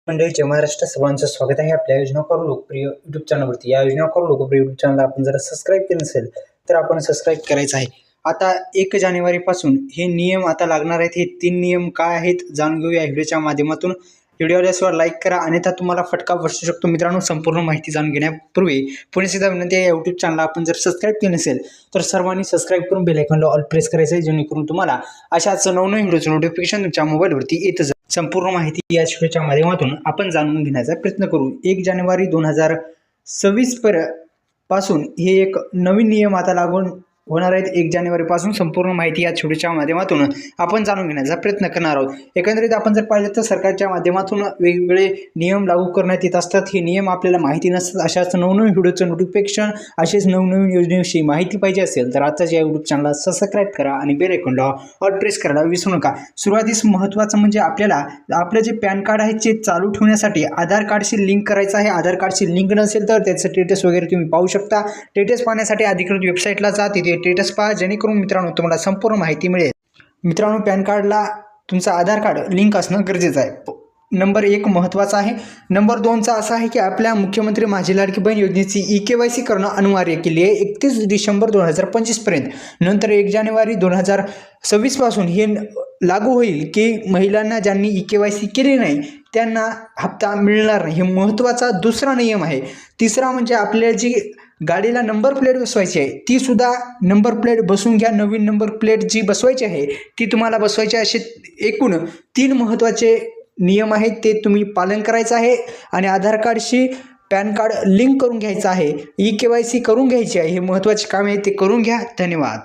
मंडळी जय महाराष्ट्र, सर्वांचं स्वागत आहे आपल्या योजना करू लोकप्रिय यूट्यूब चॅनलवरती। या योजना करू लोकप्रिय यूट्यूब चॅनलला आपण जर सबस्क्राईब केलं नसेल तर आपण सबस्क्राईब करायचं आहे। आता 1 जानेवारीपासून हे नियम आता लागणार आहेत। हे 3 नियम काय आहेत जाणून घेऊया व्हिडिओच्या माध्यमातून। व्हिडिओला लाईक करा, अन्यथा तुम्हाला फटका बसू शकतो। मित्रांनो, संपूर्ण माहिती जाणून घेण्यापूर्वी पुन्हा एकदा विनंती आहे, यूट्यूब चॅनलला आपण जर सबस्क्राईब केलं नसेल तर सर्वांनी सबस्क्राईब करून बेल आयकॉनला ऑल प्रेस करायचं आहे, जेणेकरून तुम्हाला अशाच नवनवीन व्हिडिओचं नोटिफिकेशन तुमच्या मोबाईलवरती येत जाईल। संपूर्ण माहिती या व्हिडिओच्या माध्यमातून आपण जाणून घेण्याचा प्रयत्न करू। 1 जानेवारी 2026 पासून हे एक नवीन नियम आता लागू होणार आहेत। 1 जानेवारीपासून संपूर्ण माहिती या व्हिडिओच्या माध्यमातून आपण जाणून घेण्याचा प्रयत्न करणार आहोत। एकंदरीत आपण जर पाहिलं तर सरकारच्या माध्यमातून वेगवेगळे नियम लागू करण्यात येत असतात। हे नियम आपल्याला माहिती नसतात। अशाच नवनवीन व्हिडिओचं नोटिफिकेशन, असेच नवनवीन योजनेविषयी माहिती पाहिजे असेल तर आताच या यूट्यूब चॅनलला सबस्क्राईब करा आणि बेल आयकॉनला ऑल प्रेस करायला विसरू नका। सुरुवातीस महत्त्वाचं म्हणजे आपल्याला आपलं जे पॅन कार्ड आहे ते चालू ठेवण्यासाठी आधार कार्डशी लिंक करायचं आहे। आधार कार्डशी लिंक नसेल तर त्याचं स्टेटस वगैरे तुम्ही पाहू शकता। स्टेटस पाहण्यासाठी अधिकृत वेबसाईटला जा, तिथे स्टेटस पहा, जेणेकरून मित्रांनो तुम्हाला संपूर्ण माहिती मिळेल। मित्रांनो, पॅन कार्डला तुमचं आधार कार्ड लिंक असणं गरजेचं आहे। नंबर 1 महत्त्वाचा आहे। नंबर 2चा असा आहे की आपल्या मुख्यमंत्री माझी लाडकी बहीण योजनेची EKYC करणं अनिवार्य केली आहे 31 डिसेंबर 2025 पर्यंत। नंतर 1 जानेवारी 2026 पासून हे लागू होईल की महिलांना ज्यांनी EKYC केली नाही त्यांना हप्ता मिळणार नाही। हे महत्त्वाचा दुसरा नियम आहे। तिसरा म्हणजे आपल्याला जी गाडीला नंबर प्लेट बसवायची आहे ती सुद्धा नंबर प्लेट बसवून घ्या। नवीन नंबर प्लेट जी बसवायची आहे ती तुम्हाला बसवायची आहे। असे एकूण 3 महत्त्वाचे नियम आहेत, ते तुम्ही पालन करायचं आहे। आणि आधार कार्डशी पॅन कार्ड लिंक करून घ्यायचं आहे, EKYC करून घ्यायची आहे। हे महत्त्वाचे काम आहे, ते करून घ्या। धन्यवाद।